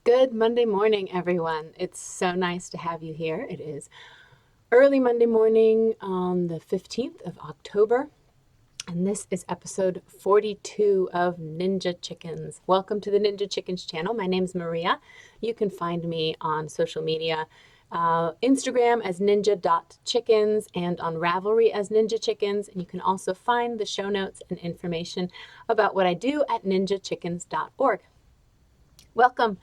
Good Monday morning, everyone. It's so nice to have you here. It is early Monday morning on the 15th of October, and this is episode 42 of Ninja Chickens. Welcome to the Ninja Chickens channel. My name's Maria. You can find me on social media, Instagram as ninja.chickens and on Ravelry as Ninja Chickens. And you can also find the show notes and information about what I do at ninjachickens.org. Welcome.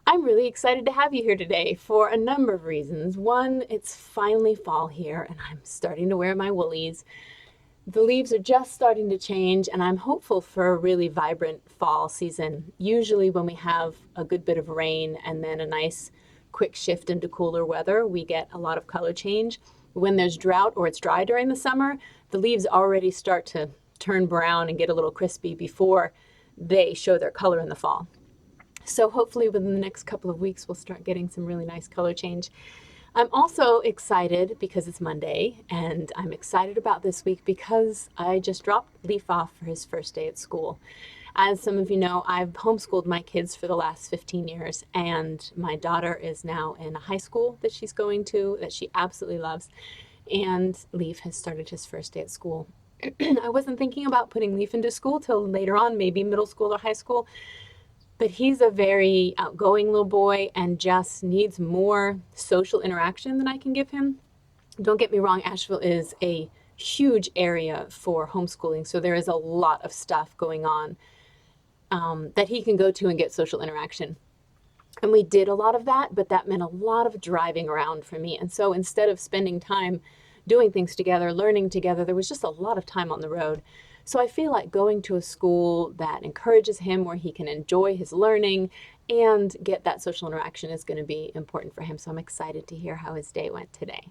I'm really excited to have you here today for a number of reasons. One, it's finally fall here and I'm starting to wear my woolies. The leaves are just starting to change and I'm hopeful for a really vibrant fall season. Usually when we have a good bit of rain and then a nice quick shift into cooler weather, we get a lot of color change. When there's drought or it's dry during the summer, the leaves already start to turn brown and get a little crispy before they show their color in the fall. So hopefully within the next couple of weeks, we'll start getting some really nice color change. I'm also excited because it's Monday, and I'm excited about this week because I just dropped Leaf off for his first day at school. As some of you know, I've homeschooled my kids for the last 15 years, and my daughter is now in a high school that she's going to, that she absolutely loves, and Leaf has started his first day at school. I wasn't thinking about putting Leaf into school till later on, maybe middle school or high school. But he's a very outgoing little boy and just needs more social interaction than I can give him. Don't get me wrong, Asheville is a huge area for homeschooling, so there is a lot of stuff going on that he can go to and get social interaction. And we did a lot of that, but that meant a lot of driving around for me. And so instead of spending time doing things together, learning together, there was just a lot of time on the road. So I feel like going to a school that encourages him where he can enjoy his learning and get that social interaction is going to be important for him. So I'm excited to hear how his day went today.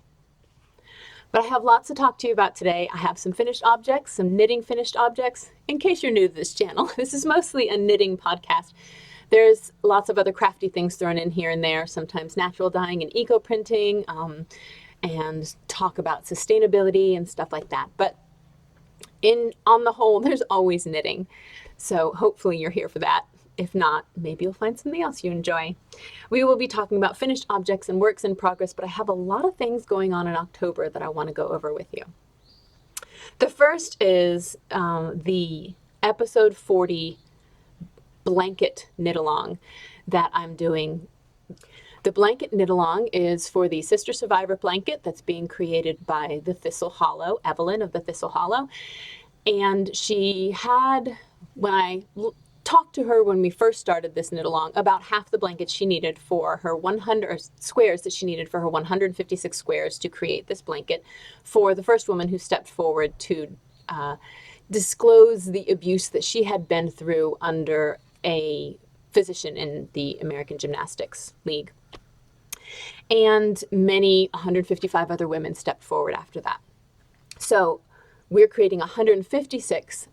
But I have lots to talk to you about today. I have some finished objects, some knitting finished objects. In case you're new to this channel, this is mostly a knitting podcast. There's lots of other crafty things thrown in here and there, sometimes natural dyeing and eco-printing, and talk about sustainability and stuff like that. But on the whole, there's always knitting. So hopefully you're here for that. If not, maybe you'll find something else you enjoy. We will be talking about finished objects and works in progress, but I have a lot of things going on in October that I want to go over with you. The first is the episode 40 blanket knit along that I'm doing. The blanket knit along is for the Sister Survivor blanket that's being created by the Thistle Hollow, Evelyn of the Thistle Hollow. And she had, when I talked to her when we first started this knit along, about half the blankets she needed for her 100 squares that she needed for her 156 squares to create this blanket for the first woman who stepped forward to disclose the abuse that she had been through under a physician in the American Gymnastics League. And many 155 other women stepped forward after that. So we're creating 156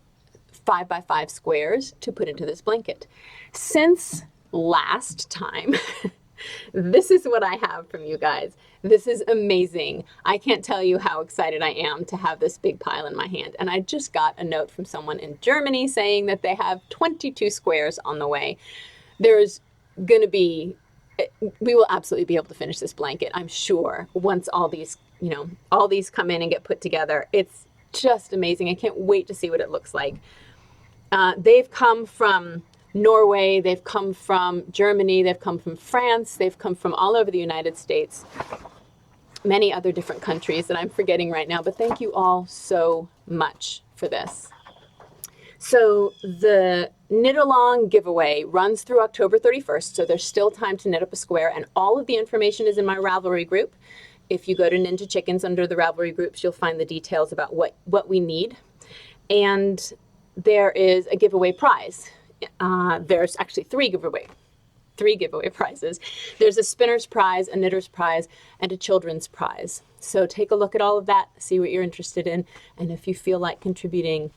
5x5 squares to put into this blanket. Since last time, this is what I have from you guys. This is amazing. I can't tell you how excited I am to have this big pile in my hand. And I just got a note from someone in Germany saying that they have 22 squares on the way. There's going to be, we will absolutely be able to finish this blanket, I'm sure, once all these come in and get put together. It's just amazing. I can't wait to see what it looks like. They've come from Norway, they've come from Germany, they've come from France, they've come from all over the United States, many other different countries that I'm forgetting right now, but thank you all so much for this. So the knit along giveaway runs through October 31st, so there's still time to knit up a square, and all of the information is in my Ravelry group. If you go to Ninja Chickens under the Ravelry groups, you'll find the details about what we need. And there is a giveaway prize. There's actually three giveaway prizes. There's a spinner's prize, a knitter's prize, and a children's prize. So take a look at all of that, see what you're interested in, and if you feel like contributing,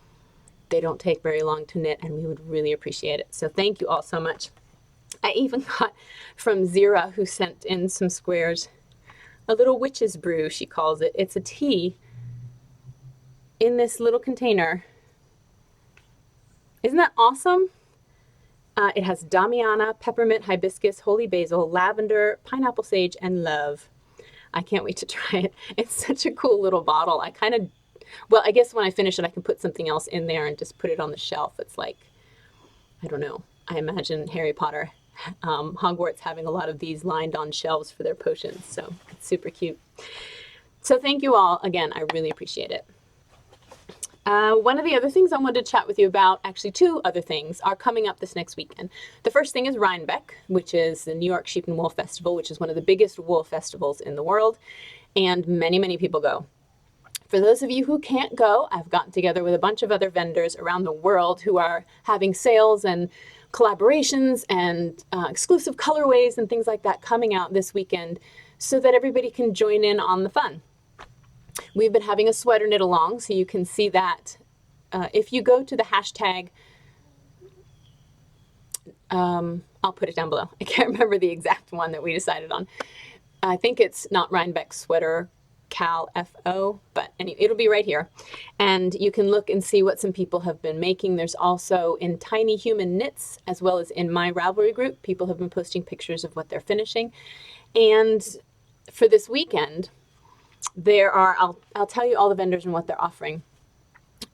they don't take very long to knit, and we would really appreciate it. So thank you all so much. I even got from Zira, who sent in some squares, a little witch's brew, she calls it. It's a tea in this little container. Isn't that awesome? It has damiana, peppermint, hibiscus, holy basil, lavender, pineapple sage, and love. I can't wait to try it. It's such a cool little bottle. Well, I guess when I finish it, I can put something else in there and just put it on the shelf. It's like, I don't know. I imagine Harry Potter, Hogwarts having a lot of these lined on shelves for their potions. So it's super cute. So thank you all again. I really appreciate it. One of the other things I wanted to chat with you about, actually two other things, are coming up this next weekend. The first thing is Rhinebeck, which is the New York Sheep and Wool Festival, which is one of the biggest wool festivals in the world, and many, many people go. For those of you who can't go, I've gotten together with a bunch of other vendors around the world who are having sales and collaborations and exclusive colorways and things like that coming out this weekend so that everybody can join in on the fun. We've been having a sweater knit along, so you can see that. If you go to the hashtag, I'll put it down below. I can't remember the exact one that we decided on. I think it's not Rhinebeck Sweater Cal FO, but anyway, it'll be right here. And you can look and see what some people have been making. There's also in Tiny Human Knits, as well as in my Ravelry group, people have been posting pictures of what they're finishing. And for this weekend, there are, I'll tell you all the vendors and what they're offering,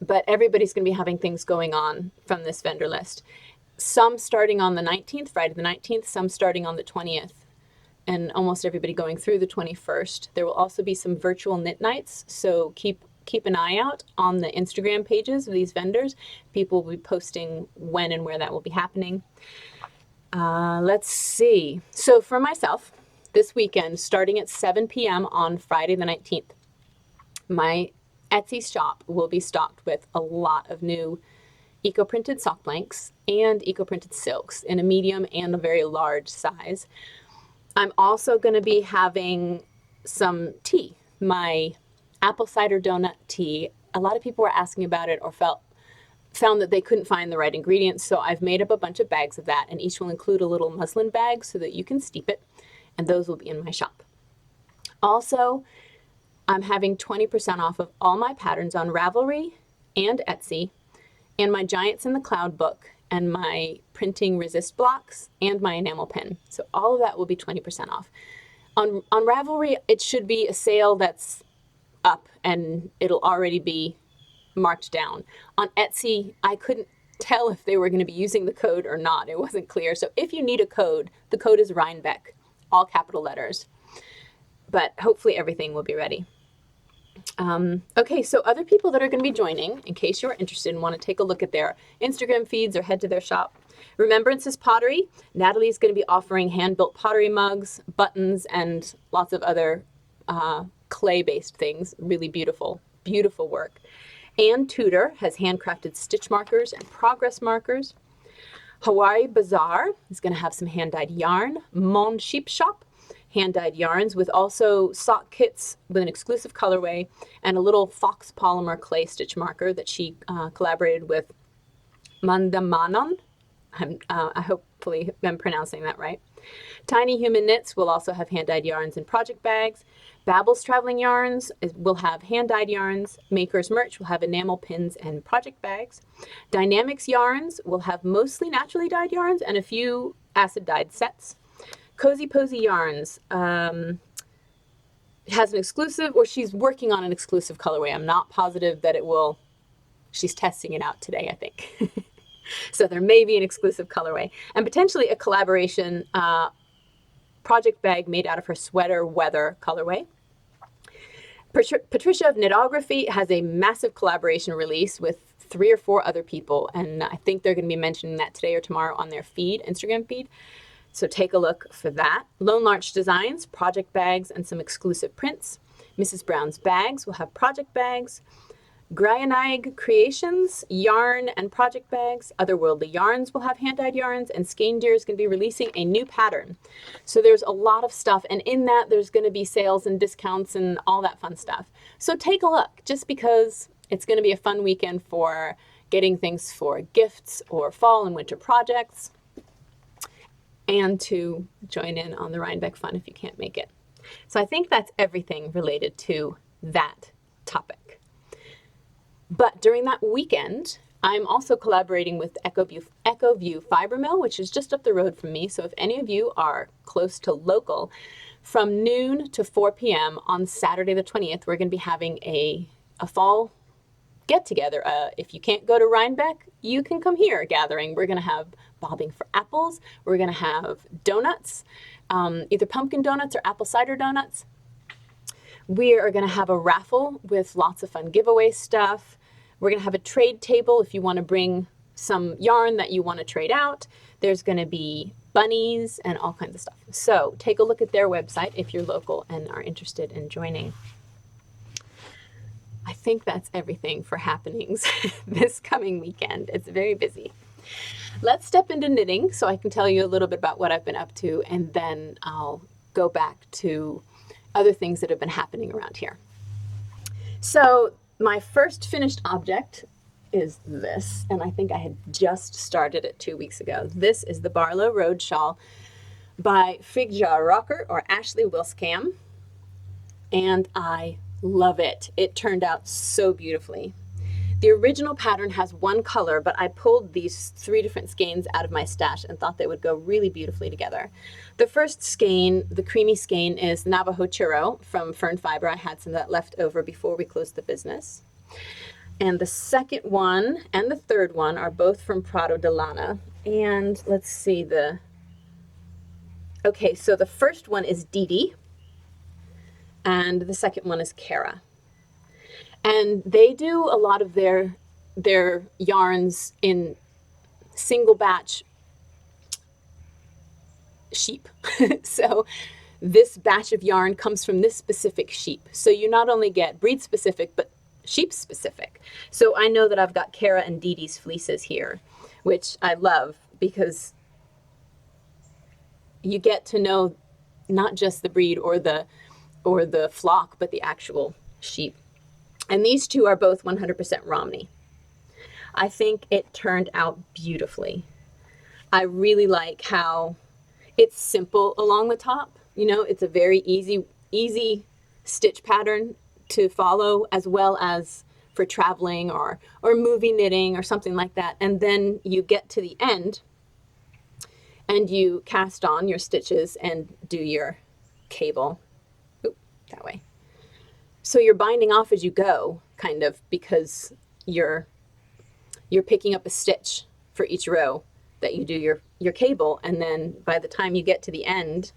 but everybody's going to be having things going on from this vendor list. Some starting on the 19th, Friday the 19th, some starting on the 20th, and almost everybody going through the 21st. There will also be some virtual knit nights, so keep an eye out on the Instagram pages of these vendors. People will be posting when and where that will be happening. Let's see. So for myself, this weekend, starting at 7 p.m. on Friday the 19th, my Etsy shop will be stocked with a lot of new eco-printed sock blanks and eco-printed silks in a medium and a very large size. I'm also going to be having some tea, my apple cider donut tea. A lot of people were asking about it or found that they couldn't find the right ingredients, so I've made up a bunch of bags of that, and each will include a little muslin bag so that you can steep it. And those will be in my shop. Also, I'm having 20% off of all my patterns on Ravelry and Etsy, and my Giants in the Cloud book, and my printing resist blocks, and my enamel pen. So all of that will be 20% off. On Ravelry, it should be a sale that's up, and it'll already be marked down. On Etsy, I couldn't tell if they were going to be using the code or not. It wasn't clear. So if you need a code, the code is Rhinebeck. All capital letters, but hopefully everything will be ready. Okay, so other people that are going to be joining, in case you're interested and want to take a look at their Instagram feeds or head to their shop. Remembrances Pottery. Natalie's going to be offering hand-built pottery mugs, buttons, and lots of other clay-based things. Really beautiful, beautiful work. Anne Tudor has handcrafted stitch markers and progress markers. Hawaii Bazaar is going to have some hand-dyed yarn. Mon Sheep Shop, hand-dyed yarns with also sock kits with an exclusive colorway and a little fox polymer clay stitch marker that she collaborated with Mandamanon. I hopefully am pronouncing that right. Tiny Human Knits will also have hand-dyed yarns and project bags. Babble's Traveling Yarns will have hand-dyed yarns. Maker's Merch will have enamel pins and project bags. Dynamics Yarns will have mostly naturally dyed yarns and a few acid-dyed sets. Cozy Posy Yarns has an exclusive, or she's working on an exclusive colorway. I'm not positive that it will, she's testing it out today, I think. So there may be an exclusive colorway and potentially a collaboration project bag made out of her sweater weather colorway. Patricia of Knitography has a massive collaboration release with 3 or 4 other people, and I think they're going to be mentioning that today or tomorrow on their feed, Instagram feed. So take a look for that. Lone Larch Designs, project bags, and some exclusive prints. Mrs. Brown's Bags will have project bags. Gryanig Creations, yarn and project bags. Otherworldly Yarns will have hand-dyed yarns, and Skein Deer is going to be releasing a new pattern. So there's a lot of stuff, and in that there's going to be sales and discounts and all that fun stuff. So take a look, just because it's going to be a fun weekend for getting things for gifts or fall and winter projects, and to join in on the Rhinebeck fun if you can't make it. So I think that's everything related to that topic. But during that weekend, I'm also collaborating with EcoView Fiber Mill, which is just up the road from me. So if any of you are close to local, from noon to 4 p.m. on Saturday the 20th, we're going to be having a fall get together. If you can't go to Rhinebeck, you can come here gathering. We're going to have bobbing for apples. We're going to have donuts, either pumpkin donuts or apple cider donuts. We are going to have a raffle with lots of fun giveaway stuff. We're going to have a trade table if you want to bring some yarn that you want to trade out. There's going to be bunnies and all kinds of stuff. So take a look at their website if you're local and are interested in joining. I think that's everything for happenings this coming weekend. It's very busy. Let's step into knitting so I can tell you a little bit about what I've been up to, and then I'll go back to other things that have been happening around here. So my first finished object is this, and I think I had just started it 2 weeks ago. This is the Barlow Road Shawl by Frigja Rocker or Ashley Wilskam, and I love it. It turned out so beautifully. The original pattern has one color, but I pulled these 3 different skeins out of my stash and thought they would go really beautifully together. The first skein, the creamy skein, is Navajo Churro from Fern Fiber. I had some of that left over before we closed the business. And the second one and the third one are both from Prato de Lana. And let's see okay, so the first one is Dee Dee, and the second one is Kara. And they do a lot of their yarns in single batch sheep. So this batch of yarn comes from this specific sheep. So you not only get breed specific, but sheep specific. So I know that I've got Kara and Dee Dee's fleeces here, which I love because you get to know not just the breed or the flock, but the actual sheep. And these two are both 100% Romney. I think it turned out beautifully. I really like how it's simple along the top. You know, it's a very easy stitch pattern to follow, as well as for traveling or movie knitting or something like that. And then you get to the end and you cast on your stitches and do your cable. Oop, that way. So you're binding off as you go, kind of, because you're picking up a stitch for each row that you do your cable, and then by the time you get to the end,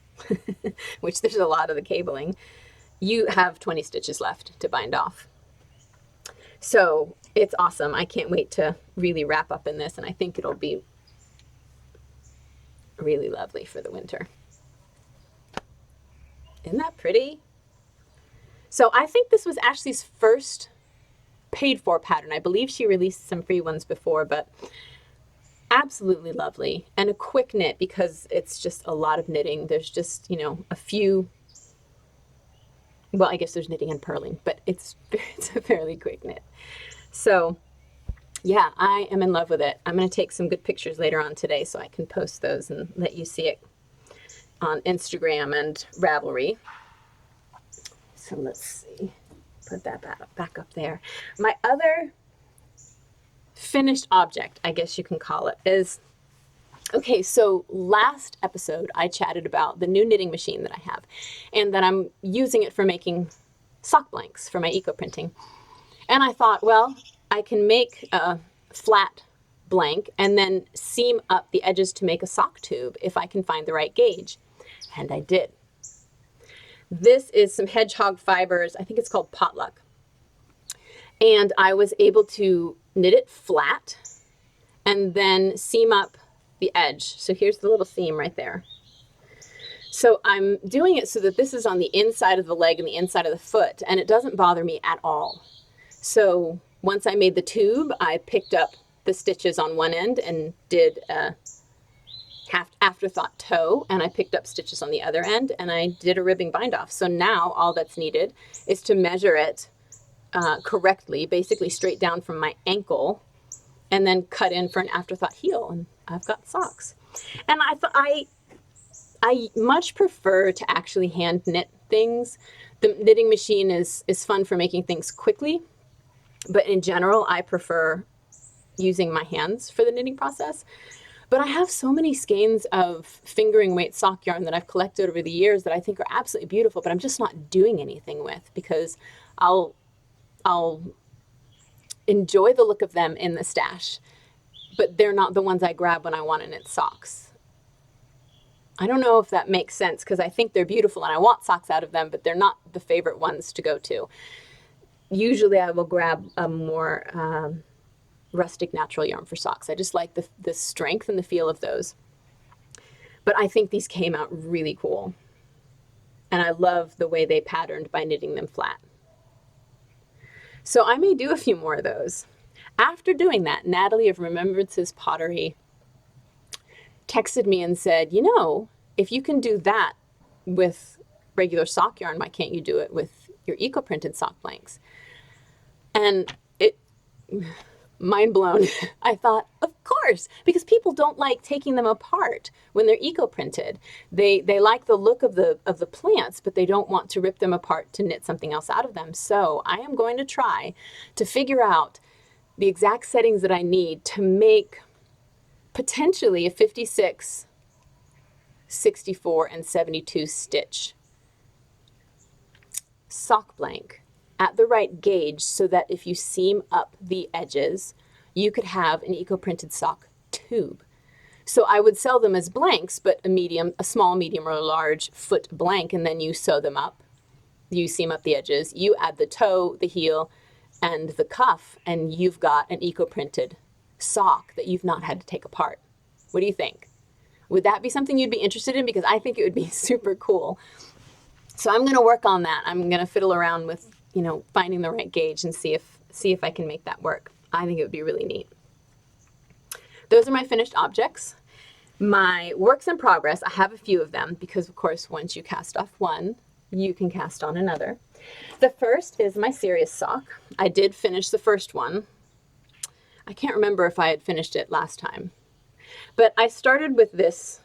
which there's a lot of the cabling, you have 20 stitches left to bind off. So it's awesome. I can't wait to really wrap up in this, and I think it'll be really lovely for the winter. Isn't that pretty? So I think this was Ashley's first paid for pattern. I believe she released some free ones before, but absolutely lovely. And a quick knit because it's just a lot of knitting. There's just, you know, a few, well, I guess there's knitting and purling, but it's a fairly quick knit. So yeah, I am in love with it. I'm going to take some good pictures later on today so I can post those and let you see it on Instagram and Ravelry. So let's see, put that back up there. My other finished object, I guess you can call it, is, okay, so last episode I chatted about the new knitting machine that I have and that I'm using it for making sock blanks for my eco printing. And I thought, well, I can make a flat blank and then seam up the edges to make a sock tube if I can find the right gauge. And I did. This is some hedgehog fibers. I think it's called Potluck. And I was able to knit it flat and then seam up the edge. So here's the little seam right there. So I'm doing it so that this is on the inside of the leg and the inside of the foot, and it doesn't bother me at all. So once I made the tube, I picked up the stitches on one end and did a half afterthought toe, and I picked up stitches on the other end and I did a ribbing bind off. So now all that's needed is to measure it correctly, basically straight down from my ankle, and then cut in for an afterthought heel, and I've got socks. And I thought I much prefer to actually hand knit things. The knitting machine is fun for making things quickly, but in general I prefer using my hands for the knitting process. But I have so many skeins of fingering weight sock yarn that I've collected over the years that I think are absolutely beautiful, but I'm just not doing anything with because I'll enjoy the look of them in the stash, but they're not the ones I grab when I want to knit socks. I don't know if that makes sense because I think they're beautiful and I want socks out of them, but they're not the favorite ones to go to. Usually I will grab a more rustic natural yarn for socks. I just like the strength and the feel of those. But I think these came out really cool. And I love the way they patterned by knitting them flat. So I may do a few more of those. After doing that, Natalie of Remembrances Pottery texted me and said, you know, if you can do that with regular sock yarn, why can't you do it with your eco-printed sock blanks? And it, mind blown. I thought, of course, because people don't like taking them apart when they're eco-printed. They like the look of the plants, but they don't want to rip them apart to knit something else out of them. So I am going to try to figure out the exact settings that I need to make potentially a 56, 64, and 72 stitch sock blank at the right gauge so that if you seam up the edges, you could have an eco-printed sock tube. So I would sell them as blanks, but a small, medium, or a large foot blank, and then you sew them up. You seam up the edges, you add the toe, the heel, and the cuff, and you've got an eco-printed sock that you've not had to take apart. What do you think? Would that be something you'd be interested in? Because I think it would be super cool. So I'm going to work on that. I'm going to fiddle around with, you know, finding the right gauge and see if I can make that work. I think it would be really neat. Those are my finished objects. My works in progress, I have a few of them because, of course, once you cast off one, you can cast on another. The first is my serious sock. I did finish the first one. I can't remember if I had finished it last time. But I started with this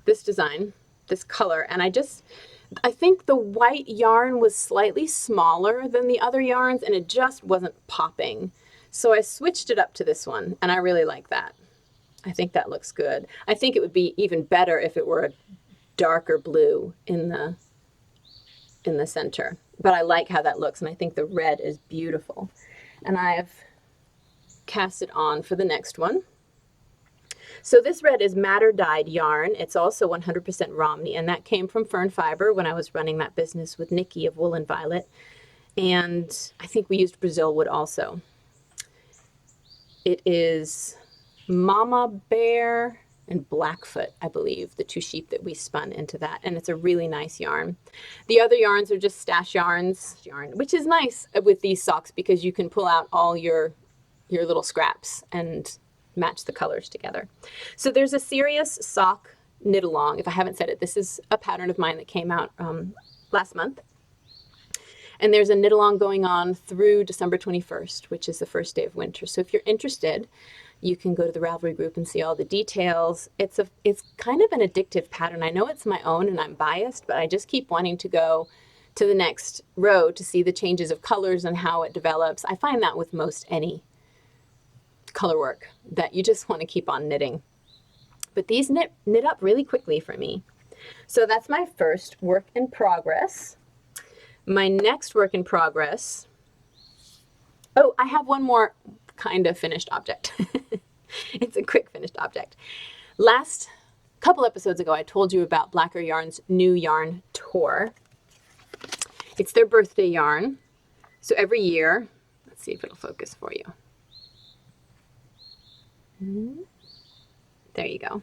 design, this color, and I think the white yarn was slightly smaller than the other yarns and it just wasn't popping. So I switched it up to this one and I really like that. I think that looks good. I think it would be even better if it were a darker blue in the center. But I like how that looks and I think the red is beautiful. And I've cast it on for the next one. So this red is madder dyed yarn. It's also 100% Romney, and that came from Fern Fiber when I was running that business with Nikki of Wool and Violet. And I think we used Brazil wood also. It is Mama Bear and Blackfoot, I believe, the two sheep that we spun into that. And it's a really nice yarn. The other yarns are just stash yarn, which is nice with these socks because you can pull out all your little scraps and match the colors together. So there's a serious sock knit along. If I haven't said it, this is a pattern of mine that came out last month. And there's a knit along going on through December 21st, which is the first day of winter. So if you're interested, you can go to the Ravelry group and see all the details. It's kind of an addictive pattern. I know it's my own and I'm biased, but I just keep wanting to go to the next row to see the changes of colors and how it develops. I find that with most any color work that you just want to keep on knitting. But these knit up really quickly for me. So that's my first work in progress. My next work in progress, oh, I have one more kind of finished object. It's a quick finished object. Last couple episodes ago, I told you about Blacker Yarn's new yarn tour. It's their birthday yarn. So every year, let's see if it'll focus for you. There you go.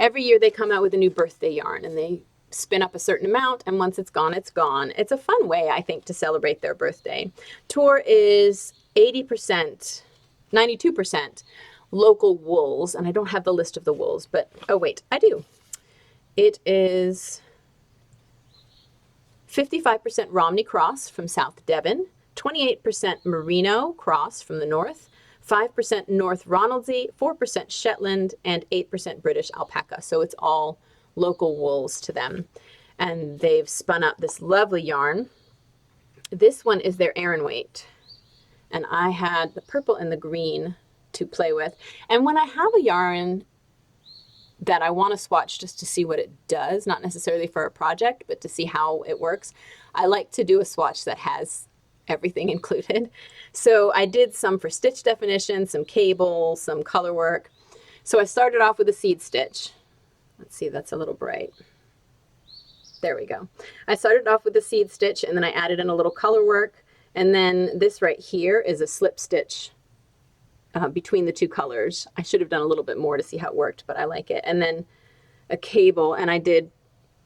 Every year they come out with a new birthday yarn and they spin up a certain amount, and once it's gone, it's gone. It's a fun way, I think, to celebrate their birthday. Tour is 80%, 92% local wools, and I don't have the list of the wools, but oh wait, I do. It is 55% Romney Cross from South Devon, 28% Merino Cross from the north, 5% North Ronaldsay, 4% Shetland, and 8% British Alpaca. So it's all local wools to them. And they've spun up this lovely yarn. This one is their Aran weight. and I had the purple and the green to play with. And when I have a yarn that I want to swatch just to see what it does, not necessarily for a project, but to see how it works, I like to do a swatch that has everything included. So I did some for stitch definition, some cable, some color work. So I started off with a seed stitch. Let's see, that's a little bright. There we go. I started off with a seed stitch, and then I added in a little color work. And then this right here is a slip stitch between the two colors. I should have done a little bit more to see how it worked, but I like it. And then a cable, and I did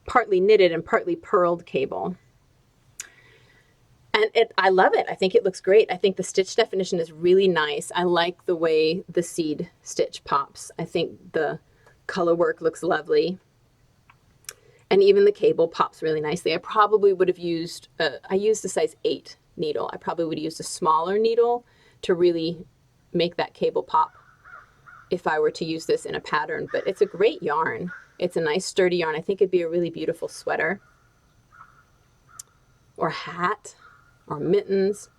partly knitted and partly purled cable. And I love it. I think it looks great. I think the stitch definition is really nice. I like the way the seed stitch pops. I think the color work looks lovely. And even the cable pops really nicely. I probably would have used, I used a size 8 needle. I probably would have used a smaller needle to really make that cable pop if I were to use this in a pattern. But it's a great yarn. It's a nice sturdy yarn. I think it'd be a really beautiful sweater or hat or mittens.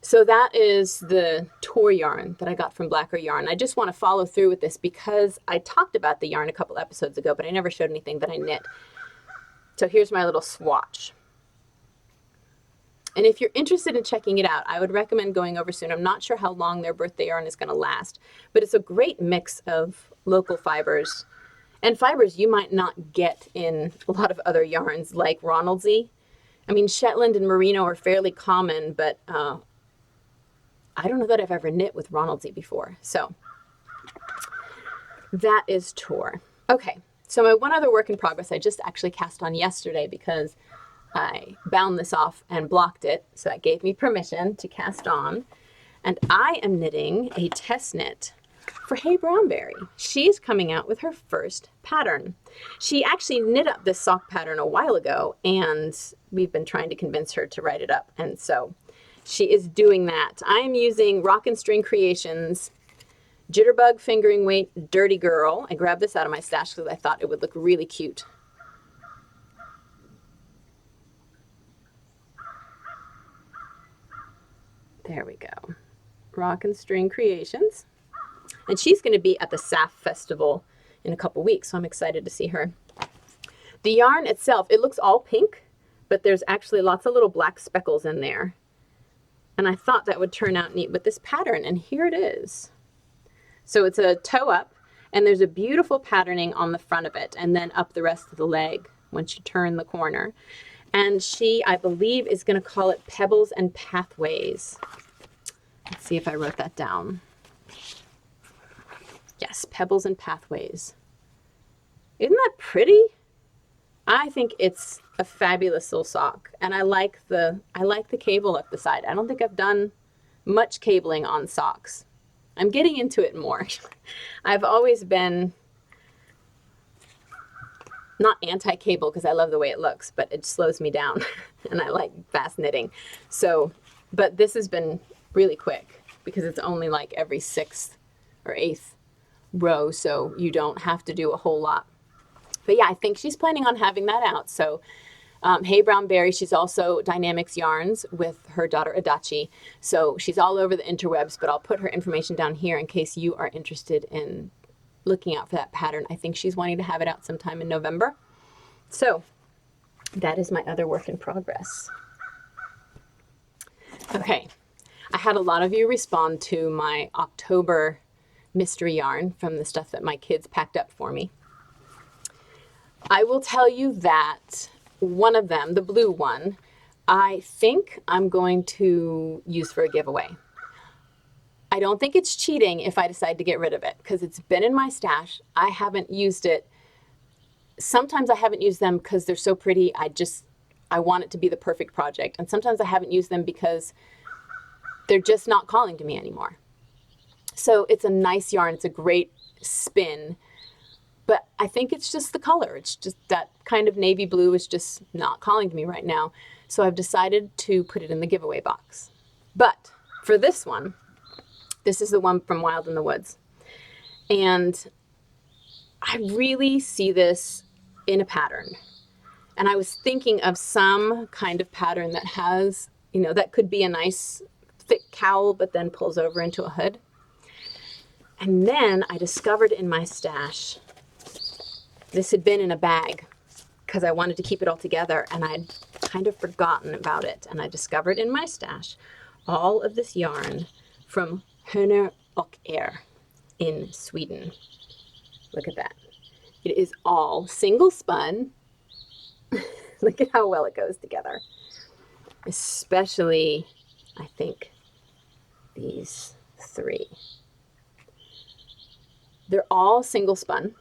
So that is the tour yarn that I got from Blacker Yarn. I just want to follow through with this because I talked about the yarn a couple episodes ago, but I never showed anything that I knit. So here's my little swatch. And if you're interested in checking it out, I would recommend going over soon. I'm not sure how long their birthday yarn is going to last, but it's a great mix of local fibers and fibers you might not get in a lot of other yarns like Ronaldsy. I mean, Shetland and Merino are fairly common, but I don't know that I've ever knit with Ronaldsy before. So that is tour. Okay, so my one other work in progress I just actually cast on yesterday because I bound this off and blocked it, so that gave me permission to cast on. And I am knitting a test knit for Hey Brownberry. She's coming out with her first pattern. She actually knit up this sock pattern a while ago, and we've been trying to convince her to write it up. And so she is doing that. I am using Rock and String Creations Jitterbug Fingering Weight Dirty Girl. I grabbed this out of my stash because I thought it would look really cute. There we go. Rock and String Creations. And she's going to be at the SAF Festival in a couple weeks, so I'm excited to see her. The yarn itself, it looks all pink, but there's actually lots of little black speckles in there. And I thought that would turn out neat with this pattern, and here it is. So it's a toe up, and there's a beautiful patterning on the front of it, and then up the rest of the leg once you turn the corner. And she, I believe, is going to call it Pebbles and Pathways. Let's see if I wrote that down. Yes, Pebbles and Pathways. Isn't that pretty? I think it's a fabulous little sock, and I like the cable up the side. I don't think I've done much cabling on socks. I'm getting into it more. I've always been not anti-cable because I love the way it looks, but it slows me down and I like fast knitting. So, but this has been really quick because it's only like every 6th or 8th row, so you don't have to do a whole lot. But yeah, I think she's planning on having that out. So Hey Brownberry, she's also Dynamics Yarns with her daughter Adachi. So she's all over the interwebs, but I'll put her information down here in case you are interested in looking out for that pattern. I think she's wanting to have it out sometime in November. So that is my other work in progress. Okay, I had a lot of you respond to my October mystery yarn from the stuff that my kids packed up for me. I will tell you that one of them, the blue one, I think I'm going to use for a giveaway. I don't think it's cheating if I decide to get rid of it because it's been in my stash. I haven't used it. Sometimes I haven't used them because they're so pretty. I want it to be the perfect project. And sometimes I haven't used them because they're just not calling to me anymore. So it's a nice yarn. It's a great spin. But I think it's just the color. It's just that kind of navy blue is just not calling to me right now. So I've decided to put it in the giveaway box. But for this one, this is the one from Wild in the Woods. And I really see this in a pattern. And I was thinking of some kind of pattern that has, that could be a nice thick cowl, but then pulls over into a hood. And then I discovered in my stash, this had been in a bag because I wanted to keep it all together, and I'd kind of forgotten about it. And I discovered in my stash all of this yarn from Höner och Air in Sweden. Look at that. It is all single spun. Look at how well it goes together. Especially, I think, these three. They're all single spun.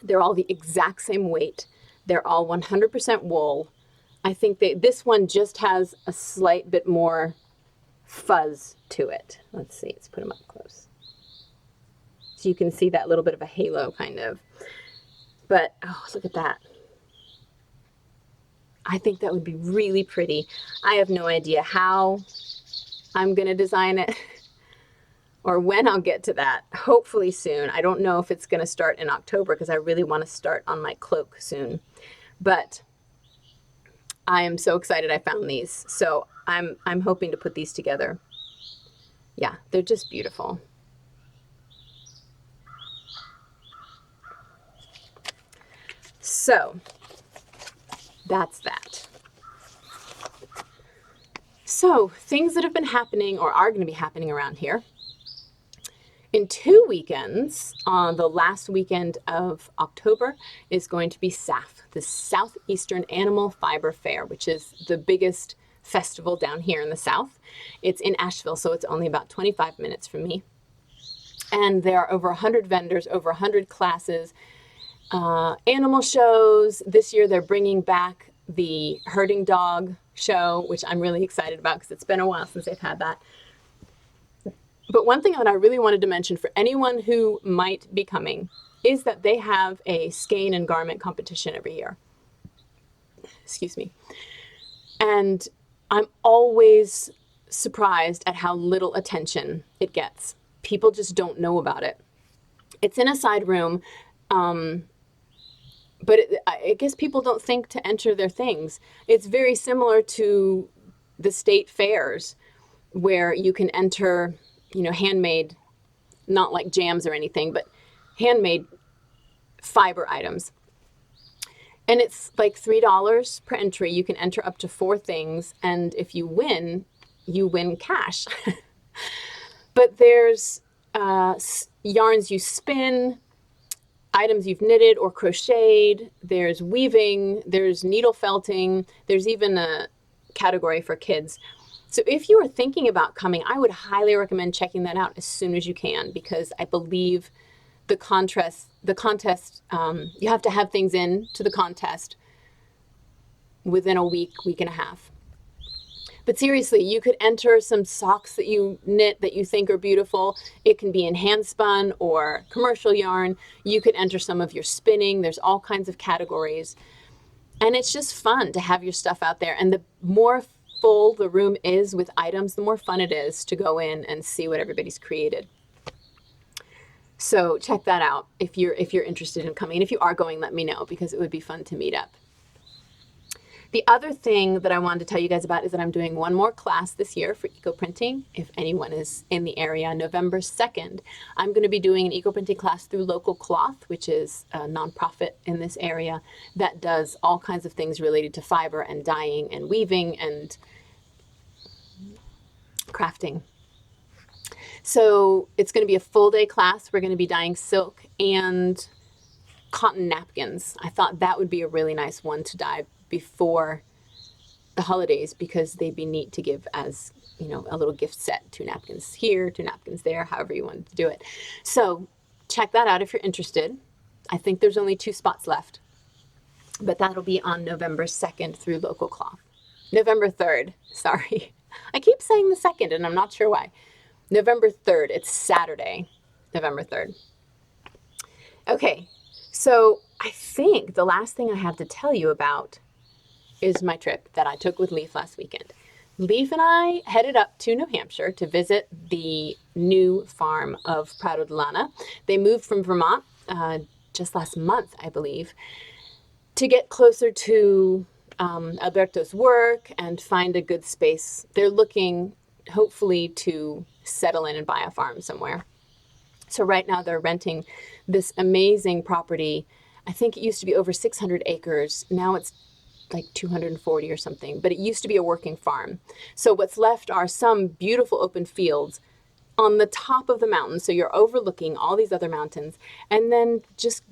They're all the exact same weight. They're all 100% wool. I think this one just has a slight bit more fuzz to it. Let's see, let's put them up close. So you can see that little bit of a halo kind of. But, oh, look at that. I think that would be really pretty. I have no idea how I'm going to design it or when I'll get to that. Hopefully soon. I don't know if it's going to start in October because I really want to start on my cloak soon. But I am so excited I found these. So I'm hoping to put these together. Yeah, they're just beautiful. So that's that. So things that have been happening or are going to be happening around here. In 2 weekends, on the last weekend of October, is going to be SAF, the Southeastern Animal Fiber Fair, which is the biggest festival down here in the South. It's in Asheville, so it's only about 25 minutes from me. And there are over 100 vendors, over 100 classes, animal shows. This year they're bringing back the herding dog show, which I'm really excited about because it's been a while since they've had that. But one thing that I really wanted to mention for anyone who might be coming is that they have a skein and garment competition every year. Excuse me. And I'm always surprised at how little attention it gets. People just don't know about it. It's in a side room, but I guess people don't think to enter their things. It's very similar to the state fairs where you can enter, you know, handmade, not like jams or anything, but handmade fiber items. And it's like $3 per entry. You can enter up to 4 things. And if you win cash. But there's yarns you spin, items you've knitted or crocheted, there's weaving, there's needle felting, there's even a category for kids. So if you are thinking about coming, I would highly recommend checking that out as soon as you can, because I believe the contest, you have to have things in to the contest within a week and a half. But seriously, you could enter some socks that you knit that you think are beautiful. It can be in hand spun or commercial yarn. You could enter some of your spinning. There's all kinds of categories. And it's just fun to have your stuff out there. And the more full the room is with items, the more fun it is to go in and see what everybody's created. So check that out if you're interested in coming. And if you are going, let me know, because it would be fun to meet up. The other thing that I wanted to tell you guys about is that I'm doing one more class this year for eco-printing. If anyone is in the area, November 2nd, I'm going to be doing an eco-printing class through Local Cloth, which is a nonprofit in this area that does all kinds of things related to fiber and dyeing and weaving and crafting. So it's going to be a full day class. We're going to be dyeing silk and cotton napkins. I thought that would be a really nice one to dye before the holidays, because they'd be neat to give as, you know, a little gift set, 2 napkins here, 2 napkins there, however you wanted to do it. So check that out if you're interested. I think there's only 2 spots left, but that'll be on November 2nd through Local Cloth. November 3rd, sorry. I keep saying the 2nd and I'm not sure why. November 3rd, it's Saturday, November 3rd. Okay, so I think the last thing I have to tell you about is my trip that I took with Leaf last weekend. Leaf and I headed up to New Hampshire to visit the new farm of Prato de Lana. They moved from Vermont just last month, I believe, to get closer to Alberto's work and find a good space. They're looking hopefully to settle in and buy a farm somewhere. So right now they're renting this amazing property. I think it used to be over 600 acres. Now it's like 240 or something, but it used to be a working farm. So what's left are some beautiful open fields on the top of the mountain. So you're overlooking all these other mountains, and then just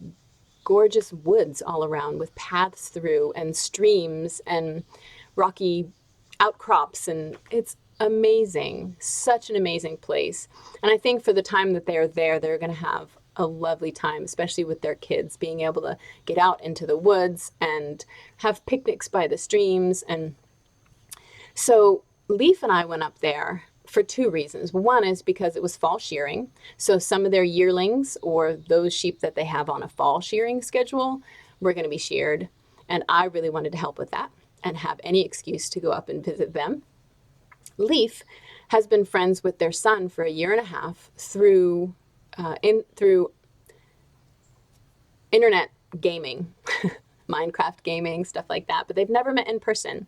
gorgeous woods all around with paths through and streams and rocky outcrops. And it's amazing. Such an amazing place. And I think for the time that they're there, they're going to have a lovely time, especially with their kids, being able to get out into the woods and have picnics by the streams. And so Leaf and I went up there for two reasons. One is because it was fall shearing. So some of their yearlings, or those sheep that they have on a fall shearing schedule, were going to be sheared. And I really wanted to help with that and have any excuse to go up and visit them. Leaf has been friends with their son for a year and a half through internet gaming, Minecraft gaming, stuff like that, but they've never met in person.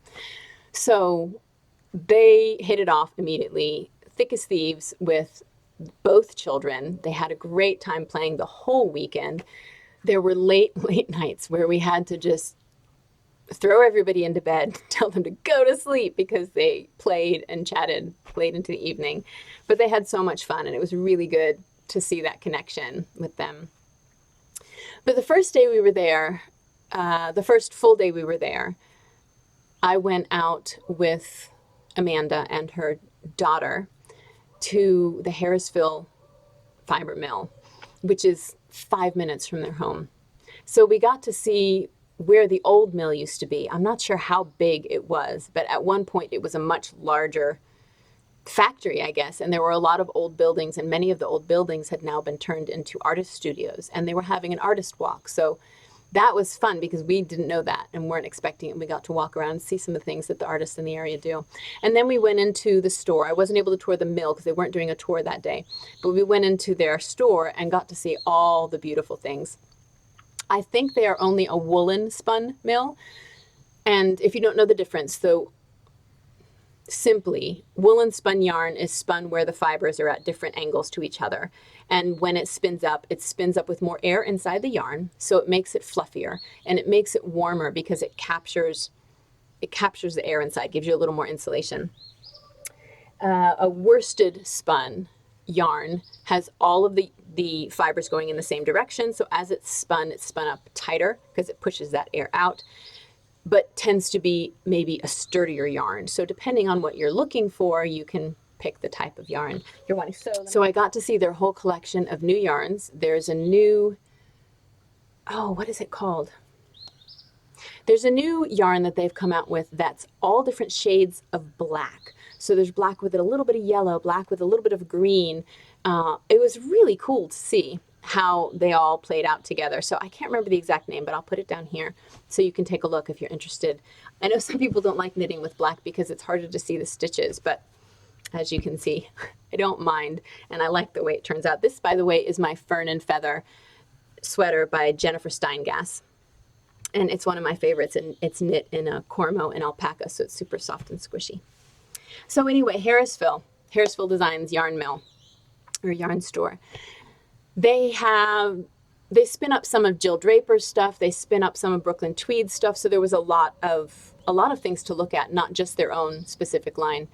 So they hit it off immediately, thick as thieves with both children. They had a great time playing the whole weekend. There were late nights where we had to just throw everybody into bed, tell them to go to sleep because they played and chatted late into the evening. But they had so much fun, and it was really good to see that connection with them. But the first day we were there, the first full day we were there, I went out with Amanda and her daughter to the Harrisville fiber mill, which is 5 minutes from their home. So we got to see where the old mill used to be. I'm not sure how big it was, but at one point it was a much larger factory, I guess, and there were a lot of old buildings, and many of the old buildings had now been turned into artist studios, and they were having an artist walk. So that was fun because we didn't know that and weren't expecting it. We got to walk around and see some of the things that the artists in the area do. And then we went into the store. I wasn't able to tour the mill because they weren't doing a tour that day, but we went into their store and got to see all the beautiful things. I think they are only a woolen spun mill. And if you don't know the difference, though, simply, woolen spun yarn is spun where the fibers are at different angles to each other. And when it spins up with more air inside the yarn, so it makes it fluffier, and it makes it warmer because it captures the air inside, gives you a little more insulation. A worsted spun yarn has all of the fibers going in the same direction, so as it's spun up tighter because it pushes that air out, but tends to be maybe a sturdier yarn. So depending on what you're looking for, you can pick the type of yarn you're wanting. So I got to see their whole collection of new yarns. There's a new, what is it called? There's a new yarn that they've come out with that's all different shades of black. So there's black with a little bit of yellow, black with a little bit of green. It was really cool to see how they all played out together. So I can't remember the exact name, but I'll put it down here so you can take a look if you're interested. I know some people don't like knitting with black because it's harder to see the stitches, but as you can see, I don't mind, and I like the way it turns out. This, by the way, is my Fern and Feather sweater by Jennifer Steingass, and it's one of my favorites, and it's knit in a cormo and alpaca, so it's super soft and squishy. So anyway, Harrisville Designs Yarn Mill, or yarn store. They spin up some of Jill Draper's stuff. They spin up some of Brooklyn Tweed's stuff. So there was a lot of things to look at, not just their own specific line.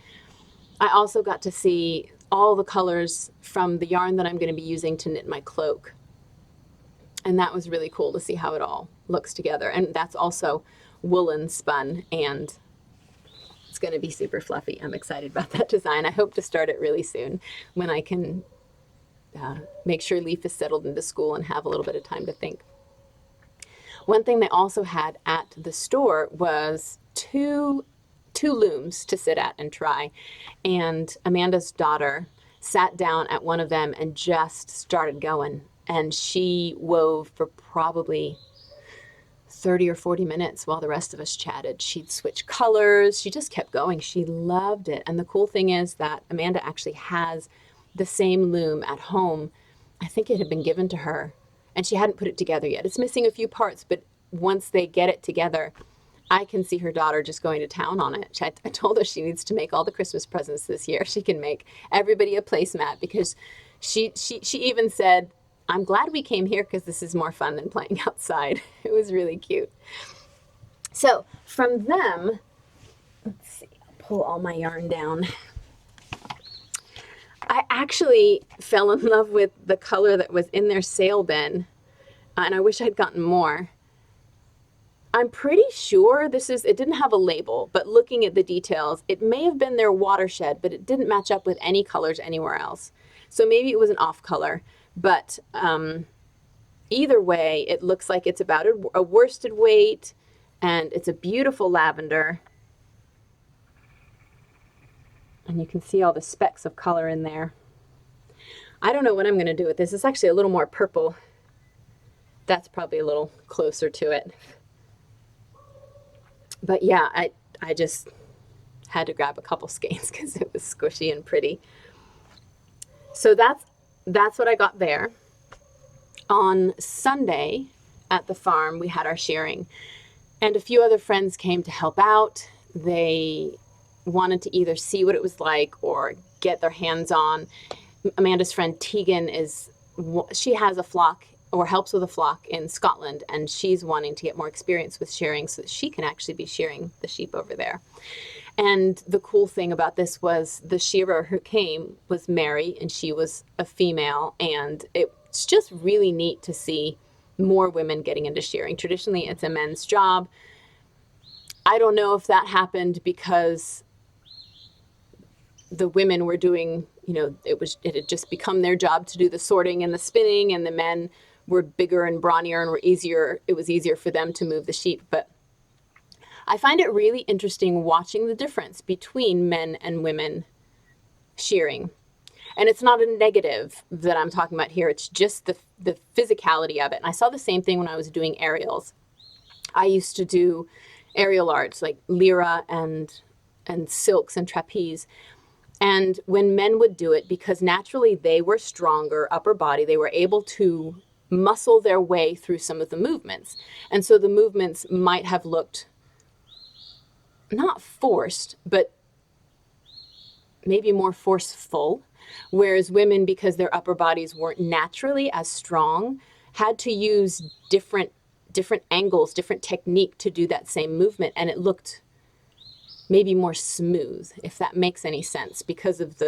I also got to see all the colors from the yarn that I'm going to be using to knit my cloak. And that was really cool to see how it all looks together. And that's also woolen spun, and it's going to be super fluffy. I'm excited about that design. I hope to start it really soon when I can make sure Leaf is settled into school and have a little bit of time to think. One thing they also had at the store was two looms to sit at and try. And Amanda's daughter sat down at one of them and just started going. And she wove for probably 30 or 40 minutes while the rest of us chatted. She'd switch colors. She just kept going. She loved it. And the cool thing is that Amanda actually has the same loom at home. I think it had been given to her, and she hadn't put it together yet. It's missing a few parts, but once they get it together, I can see her daughter just going to town on it. I told her she needs to make all the Christmas presents this year. She can make everybody a placemat, because she even said, I'm glad we came here because this is more fun than playing outside. It was really cute. So from them, let's see, I'll pull all my yarn down. I actually fell in love with the color that was in their sale bin, and I wish I'd gotten more. I'm pretty sure it didn't have a label, but looking at the details, it may have been their watershed, but it didn't match up with any colors anywhere else. So maybe it was an off color, but either way, it looks like it's about a worsted weight, and it's a beautiful lavender. And you can see all the specks of color in there. I don't know what I'm going to do with this. It's actually a little more purple. That's probably a little closer to it. But yeah, I just had to grab a couple skeins because it was squishy and pretty. So that's what I got there. On Sunday at the farm, we had our shearing, and a few other friends came to help out. They wanted to either see what it was like or get their hands on. Amanda's friend Tegan she has a flock, or helps with a flock in Scotland, and she's wanting to get more experience with shearing so that she can actually be shearing the sheep over there. And the cool thing about this was the shearer who came was Mary, and she was a female, and it's just really neat to see more women getting into shearing. Traditionally, it's a men's job. I don't know if that happened because the women were doing, it had just become their job to do the sorting and the spinning, and the men were bigger and brawnier and it was easier for them to move the sheep. But I find it really interesting watching the difference between men and women shearing. And it's not a negative that I'm talking about here. It's just the physicality of it. And I saw the same thing when I was doing aerials. I used to do aerial arts like lyra and silks and trapeze. And when men would do it, because naturally they were stronger upper body, they were able to muscle their way through some of the movements. And so the movements might have looked not forced, but maybe more forceful. Whereas women, because their upper bodies weren't naturally as strong, had to use different angles, different technique to do that same movement. And it looked maybe more smooth, if that makes any sense, because of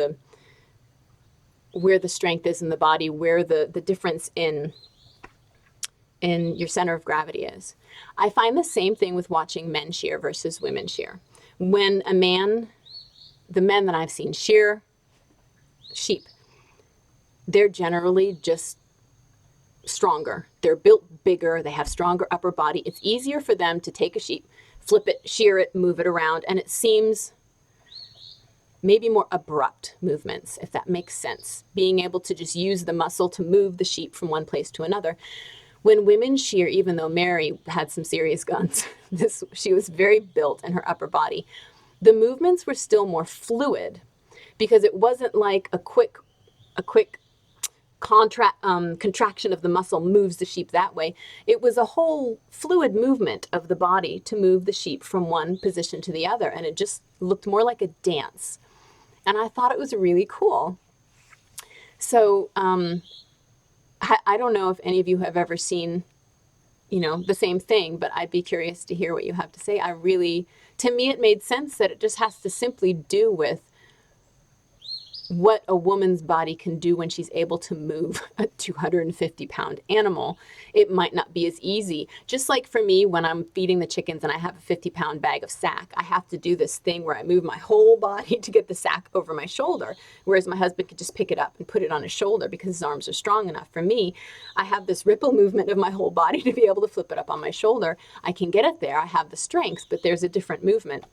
where the strength is in the body, where the difference in your center of gravity is. I find the same thing with watching men shear versus women shear. When the men that I've seen shear sheep, they're generally just stronger. They're built bigger. They have stronger upper body. It's easier for them to take a sheep, flip it, shear it, move it around, and it seems maybe more abrupt movements, if that makes sense. Being able to just use the muscle to move the sheep from one place to another. When women shear, even though Mary had some serious guns, she was very built in her upper body, the movements were still more fluid, because it wasn't like a quick contraction of the muscle moves the sheep that way. It was a whole fluid movement of the body to move the sheep from one position to the other, and it just looked more like a dance. And I thought it was really cool. So I don't know if any of you have ever seen, the same thing, but I'd be curious to hear what you have to say. To me, it made sense that it just has to simply do with what a woman's body can do when she's able to move a 250-pound animal. It might not be as easy. Just like for me, when I'm feeding the chickens and I have a 50-pound bag of sack, I have to do this thing where I move my whole body to get the sack over my shoulder, whereas my husband could just pick it up and put it on his shoulder because his arms are strong enough. For me, I have this ripple movement of my whole body to be able to flip it up on my shoulder. I can get it there. I have the strength, but there's a different movement.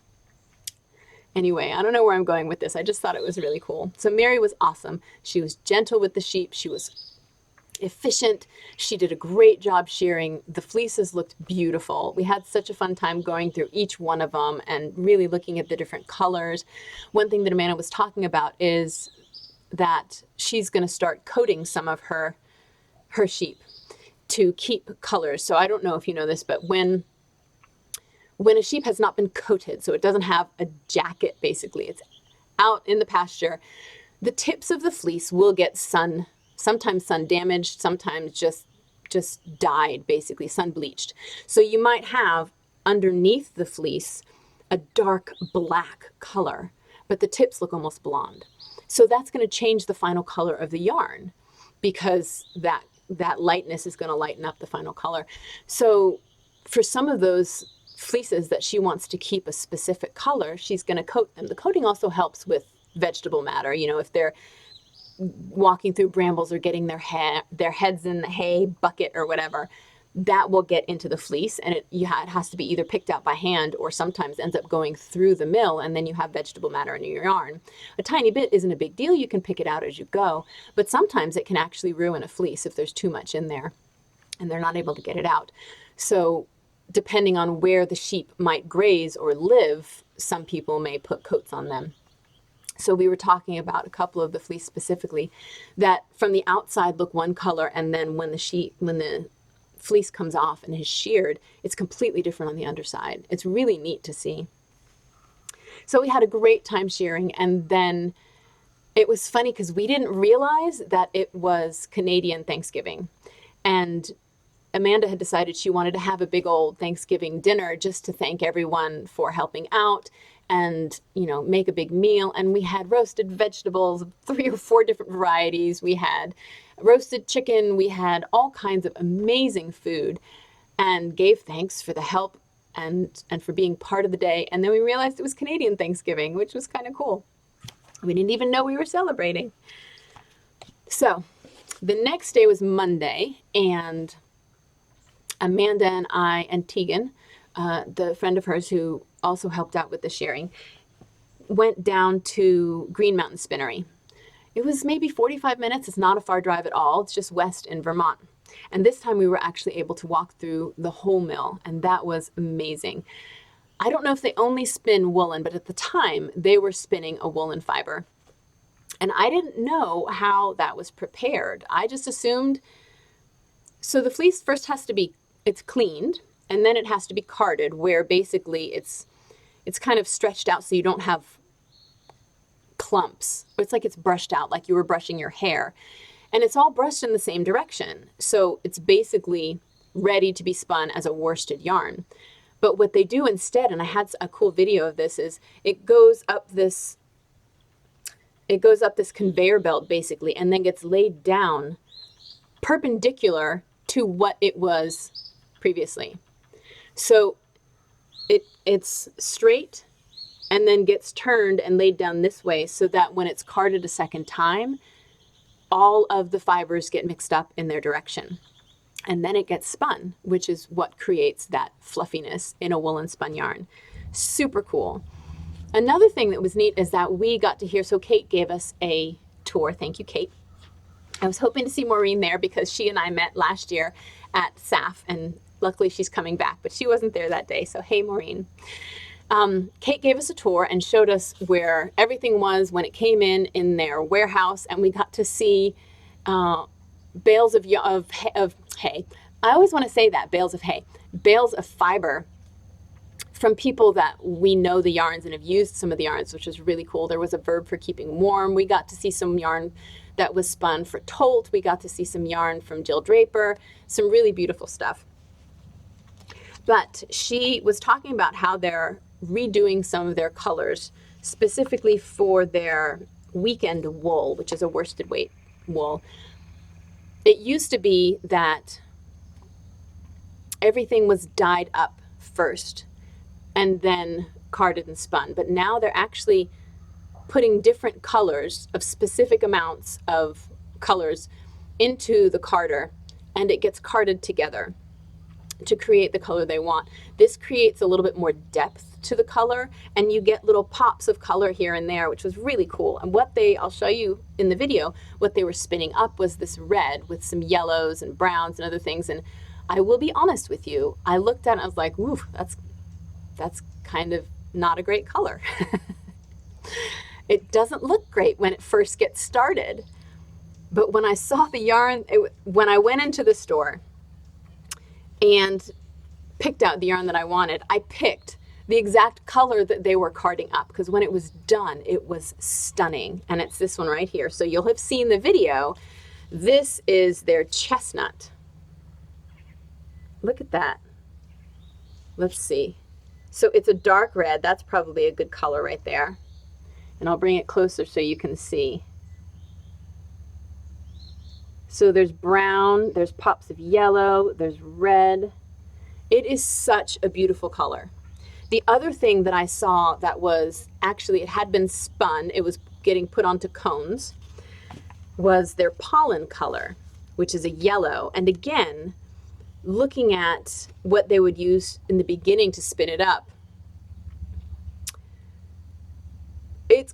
Anyway, I don't know where I'm going with this. I just thought it was really cool. So Mary was awesome. She was gentle with the sheep. She was efficient. She did a great job shearing. The fleeces looked beautiful. We had such a fun time going through each one of them and really looking at the different colors. One thing that Amanda was talking about is that she's going to start coating some of her sheep to keep colors. So I don't know if you know this, but when when a sheep has not been coated, so it doesn't have a jacket, basically, it's out in the pasture, the tips of the fleece will get sometimes sun damaged, sometimes just dyed, basically sun bleached. So you might have underneath the fleece a dark black color, but the tips look almost blonde. So that's going to change the final color of the yarn, because that lightness is going to lighten up the final color. So for some of those fleeces that she wants to keep a specific color, she's going to coat them. The coating also helps with vegetable matter. You know, if they're walking through brambles or getting their heads in the hay bucket or whatever, that will get into the fleece, and it has to be either picked out by hand or sometimes ends up going through the mill, and then you have vegetable matter in your yarn. A tiny bit isn't a big deal. You can pick it out as you go, but sometimes it can actually ruin a fleece if there's too much in there and they're not able to get it out. So depending on where the sheep might graze or live, some people may put coats on them. So we were talking about a couple of the fleece specifically that from the outside look one color, and then when the fleece comes off and is sheared, it's completely different on the underside. It's really neat to see. So we had a great time shearing, and then it was funny because we didn't realize that it was Canadian Thanksgiving, and Amanda had decided she wanted to have a big old Thanksgiving dinner just to thank everyone for helping out and, you know, make a big meal. And we had roasted vegetables, 3 or 4 different varieties. We had roasted chicken. We had all kinds of amazing food, and gave thanks for the help and for being part of the day. And then we realized it was Canadian Thanksgiving, which was kind of cool. We didn't even know we were celebrating. So the next day was Monday, and Amanda and I and Tegan, the friend of hers who also helped out with the shearing, went down to Green Mountain Spinnery. It was maybe 45 minutes. It's not a far drive at all. It's just west in Vermont. And this time we were actually able to walk through the whole mill, and that was amazing. I don't know if they only spin woolen, but at the time they were spinning a woolen fiber. And I didn't know how that was prepared. I just assumed, so the fleece first has to be, it's cleaned, and then it has to be carded, where basically it's kind of stretched out so you don't have clumps. It's like it's brushed out, like you were brushing your hair. And it's all brushed in the same direction. So it's basically ready to be spun as a worsted yarn. But what they do instead, and I had a cool video of this, is it goes up this conveyor belt basically, and then gets laid down perpendicular to what it was previously. So it's straight and then gets turned and laid down this way, so that when it's carded a second time, all of the fibers get mixed up in their direction. And then it gets spun, which is what creates that fluffiness in a woolen spun yarn. Super cool. Another thing that was neat is that we got to hear, so Kate gave us a tour. Thank you, Kate. I was hoping to see Maureen there because she and I met last year at SAF, and luckily she's coming back, but she wasn't there that day. So hey, Maureen. Kate gave us a tour and showed us where everything was when it came in their warehouse, and we got to see bales of hay. I always want to say that, bales of hay. Bales of fiber from people that we know the yarns and have used some of the yarns, which is really cool. There was a verb for keeping warm. We got to see some yarn that was spun for Tolt. We got to see some yarn from Jill Draper, some really beautiful stuff. But she was talking about how they're redoing some of their colors specifically for their weekend wool, which is a worsted weight wool. It used to be that everything was dyed up first and then carded and spun, but now they're actually putting different colors of specific amounts of colors into the carder, and it gets carded together to create the color they want. This creates a little bit more depth to the color, and you get little pops of color here and there, which was really cool. And I'll show you in the video, what they were spinning up was this red with some yellows and browns and other things. And I will be honest with you, I looked at it and I was like, ooh, that's kind of not a great color. It doesn't look great when it first gets started. But when I saw the yarn, when I went into the store and picked out the yarn that I wanted, I picked the exact color that they were carding up, because when it was done, it was stunning. And it's this one right here. So you'll have seen the video. This is their chestnut. Look at that. Let's see. So it's a dark red. That's probably a good color right there. And I'll bring it closer so you can see. So there's brown, there's pops of yellow, there's red. It is such a beautiful color. The other thing that I saw that was actually, it had been spun, it was getting put onto cones, was their pollen color, which is a yellow. And again, looking at what they would use in the beginning to spin it up, it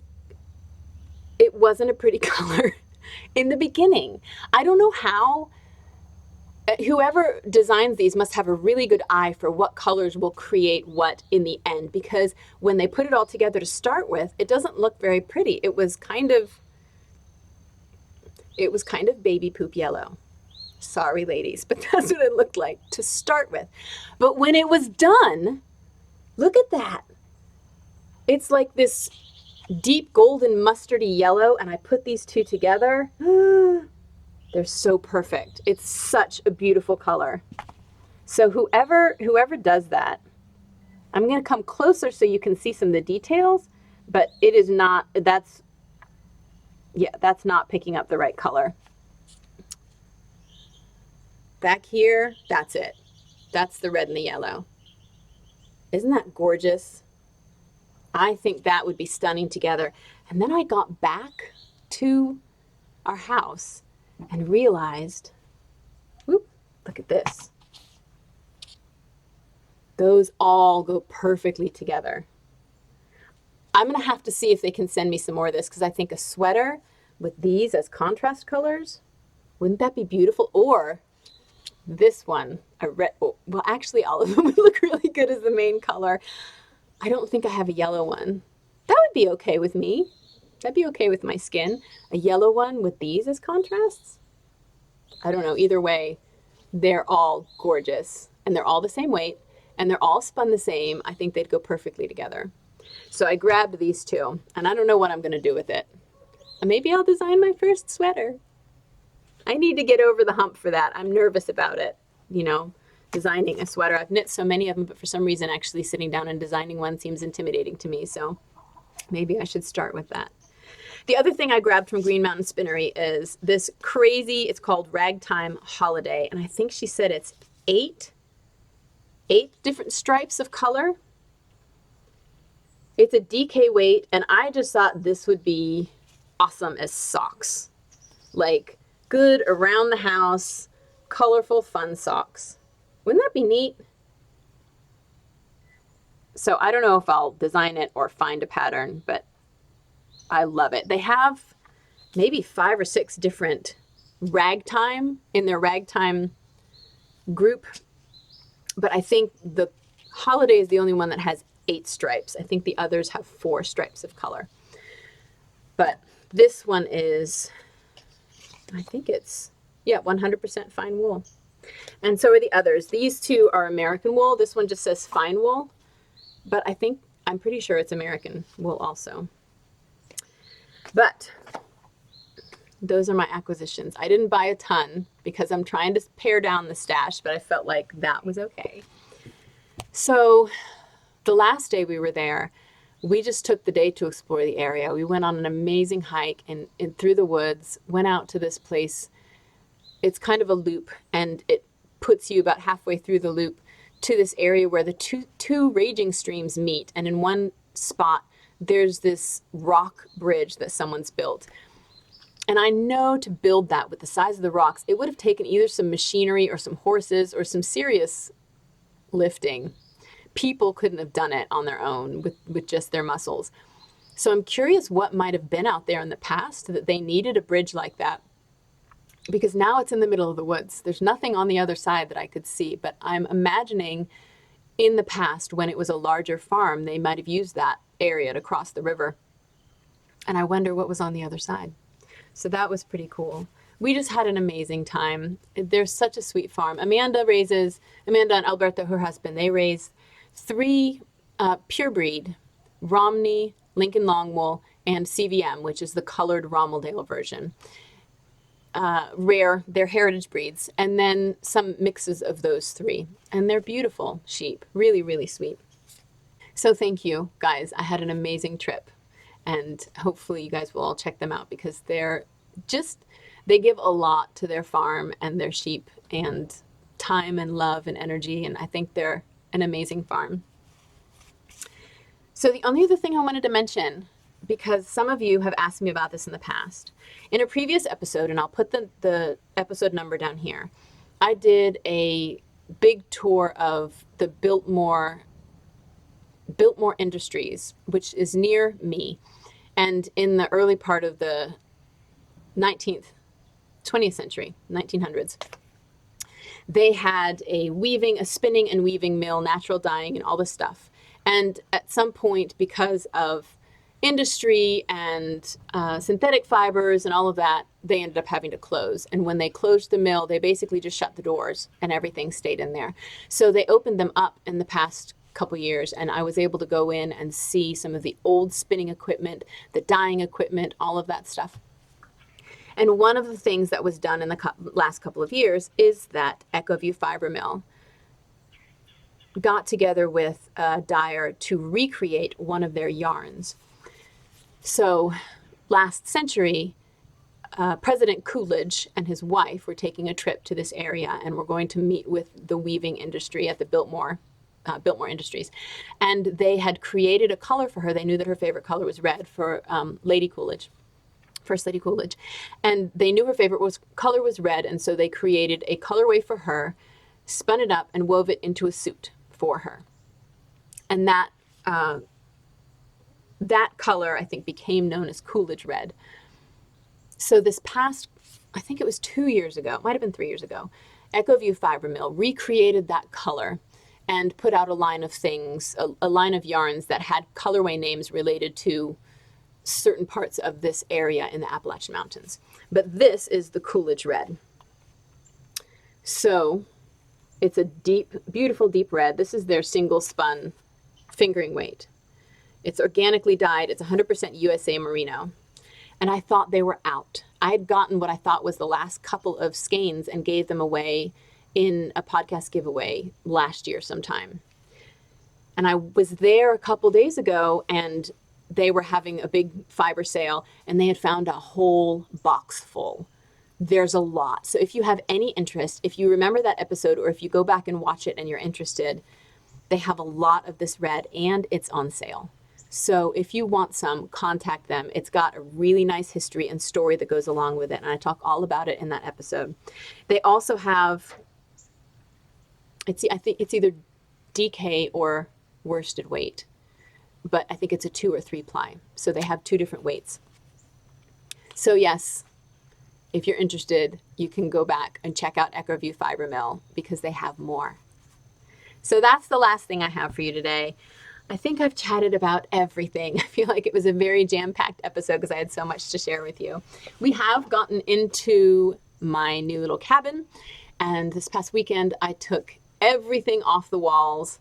wasn't a pretty color in the beginning. I don't know how. Whoever designs these must have a really good eye for what colors will create what in the end, because when they put it all together to start with, it doesn't look very pretty. It was kind of baby poop yellow. Sorry, ladies, but that's what it looked like to start with. But when it was done, look at that. It's like this deep golden mustardy yellow, and I put these two together. They're so perfect. It's such a beautiful color. So whoever does that, I'm going to come closer so you can see some of the details, but it is not, that's not picking up the right color. Back here, that's it. That's the red and the yellow. Isn't that gorgeous? I think that would be stunning together. And then I got back to our house and realized, whoop, look at this. Those all go perfectly together. I'm going to have to see if they can send me some more of this, because I think a sweater with these as contrast colors, wouldn't that be beautiful? Or this one, a red, well, actually all of them would look really good as the main color. I don't think I have a yellow one. That would be okay with me. That'd be okay with my skin. A yellow one with these as contrasts? I don't know. Either way, they're all gorgeous. And they're all the same weight. And they're all spun the same. I think they'd go perfectly together. So I grabbed these two. And I don't know what I'm going to do with it. Maybe I'll design my first sweater. I need to get over the hump for that. I'm nervous about it, you know, designing a sweater. I've knit so many of them, but for some reason actually sitting down and designing one seems intimidating to me. So maybe I should start with that. The other thing I grabbed from Green Mountain Spinnery is this crazy, it's called Ragtime Holiday. And I think she said it's eight different stripes of color. It's a DK weight, and I just thought this would be awesome as socks. Like good around the house, colorful, fun socks. Wouldn't that be neat? So I don't know if I'll design it or find a pattern, but I love it. They have maybe 5 or 6 different ragtime in their ragtime group, but I think the holiday is the only one that has 8 stripes. I think the others have 4 stripes of color. But this one is, I think it's, 100% fine wool. And so are the others. These two are American wool. This one just says fine wool, but I'm pretty sure it's American wool also. But those are my acquisitions. I didn't buy a ton because I'm trying to pare down the stash, but I felt like that was okay. So the last day we were there, we just took the day to explore the area. We went on an amazing hike and through the woods, went out to this place. It's kind of a loop, and it puts you about halfway through the loop to this area where the two raging streams meet. And in one spot, there's this rock bridge that someone's built. And I know to build that with the size of the rocks, it would have taken either some machinery or some horses or some serious lifting. People couldn't have done it on their own with just their muscles. So I'm curious what might have been out there in the past that they needed a bridge like that. Because now it's in the middle of the woods. There's nothing on the other side that I could see, but I'm imagining in the past when it was a larger farm, they might have used that area to cross the river. And I wonder what was on the other side. So that was pretty cool. we just had an amazing time. There's such a sweet farm. Amanda and Alberto, her husband, they raise three pure breed, Romney, Lincoln Longwool, and CVM, which is the colored Rommeldale version. Rare, they're heritage breeds, and then some mixes of those three. And they're beautiful sheep, really, really sweet. So thank you, guys. I had an amazing trip, and hopefully you guys will all check them out because they give a lot to their farm and their sheep and time and love and energy, and I think they're an amazing farm. So the only other thing I wanted to mention, because some of you have asked me about this in the past, in a previous episode, and I'll put the episode number down here, I did a big tour of the Biltmore Industries, which is near me. And in the early part of the 20th century, 1900s, they had a spinning and weaving mill, natural dyeing, and all this stuff. And at some point, because of industry and synthetic fibers and all of that, they ended up having to close. And when they closed the mill, they basically just shut the doors and everything stayed in there. So they opened them up in the past couple years, and I was able to go in and see some of the old spinning equipment, the dyeing equipment, all of that stuff. And one of the things that was done in the last couple of years is that EchoView Fiber Mill got together with a dyer to recreate one of their yarns. So last century, President Coolidge and his wife were taking a trip to this area and were going to meet with the weaving industry at the Biltmore Industries. And they had created a color for her. They knew that her favorite color was red for Lady Coolidge. First Lady Coolidge. And they knew her favorite color was red, and so they created a colorway for her, spun it up, and wove it into a suit for her. And that color, I think, became known as Coolidge Red. So this past, I think it was 2 years ago, it might have been 3 years ago, EchoView Fiber Mill recreated that color and put out a line of things, a line of yarns that had colorway names related to certain parts of this area in the Appalachian Mountains. But this is the Coolidge Red. So it's a deep, beautiful deep red. This is their single spun fingering weight. It's organically dyed. It's 100% USA merino. And I thought they were out. I had gotten what I thought was the last couple of skeins and gave them away in a podcast giveaway last year sometime. And I was there a couple days ago, and they were having a big fiber sale, and they had found a whole box full. There's a lot. So if you have any interest, if you remember that episode, or if you go back and watch it and you're interested, they have a lot of this red, and it's on sale. So if you want some, contact them. It's got a really nice history and story that goes along with it, and I talk all about it in that episode. They also have, I think it's either DK or worsted weight, but I think it's a 2 or 3 ply. So they have 2 different weights. So yes, if you're interested, you can go back and check out EchoView Fiber Mill because they have more. So that's the last thing I have for you today. I think I've chatted about everything. I feel like it was a very jam-packed episode because I had so much to share with you. We have gotten into my new little cabin, and this past weekend I took everything off the walls,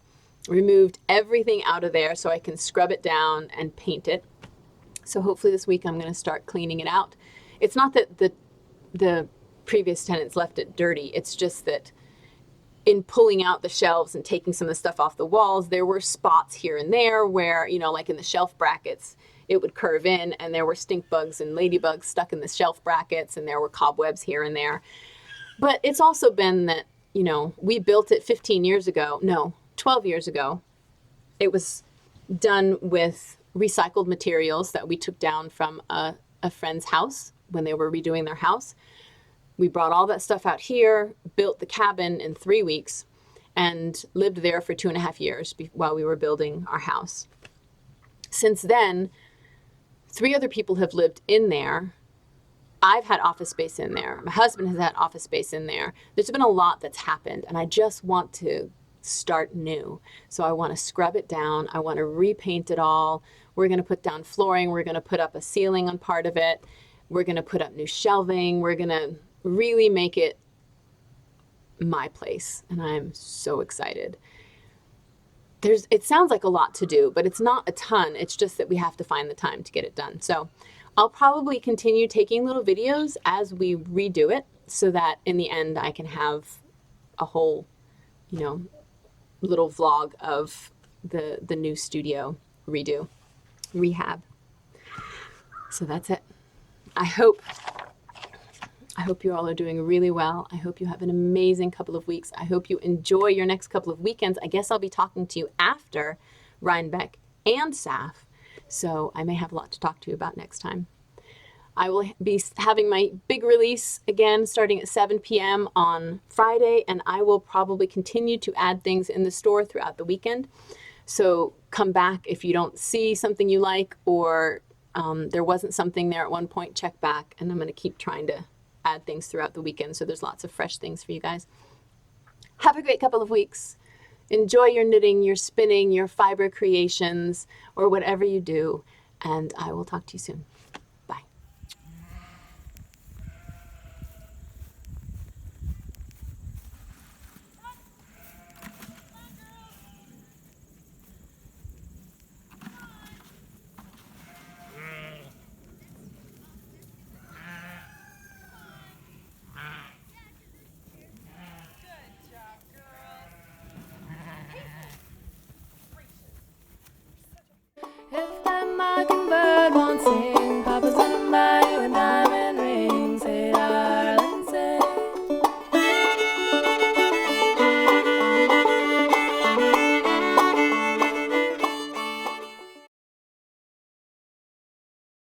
removed everything out of there so I can scrub it down and paint it. So hopefully this week I'm going to start cleaning it out. It's not that the previous tenants left it dirty. It's just that in pulling out the shelves and taking some of the stuff off the walls, there were spots here and there where, like in the shelf brackets, it would curve in, and there were stink bugs and ladybugs stuck in the shelf brackets, and there were cobwebs here and there. But it's also been that, we built it 12 years ago. It was done with recycled materials that we took down from a friend's house when they were redoing their house. We brought all that stuff out here, built the cabin in 3 weeks, and lived there for 2.5 years while we were building our house. Since then, 3 other people have lived in there. I've had office space in there. My husband has had office space in there. There's been a lot that's happened, and I just want to start new. So I want to scrub it down. I want to repaint it all. We're going to put down flooring. We're going to put up a ceiling on part of it. We're going to put up new shelving. We're going to really make it my place. And I'm so excited. It sounds like a lot to do, but it's not a ton. It's just that we have to find the time to get it done. So I'll probably continue taking little videos as we redo it so that in the end I can have a whole, little vlog of the new studio rehab. So that's it. I hope you all are doing really well. I hope you have an amazing couple of weeks. I hope you enjoy your next couple of weekends. I guess I'll be talking to you after Rhinebeck and SAF, so I may have a lot to talk to you about next time. I will be having my big release again starting at 7 p.m. on Friday, and I will probably continue to add things in the store throughout the weekend. So come back if you don't see something you like, or there wasn't something there at one point, check back, and I'm going to keep trying to add things throughout the weekend so there's lots of fresh things for you guys. Have a great couple of weeks. Enjoy your knitting, your spinning, your fiber creations, or whatever you do, and I will talk to you soon.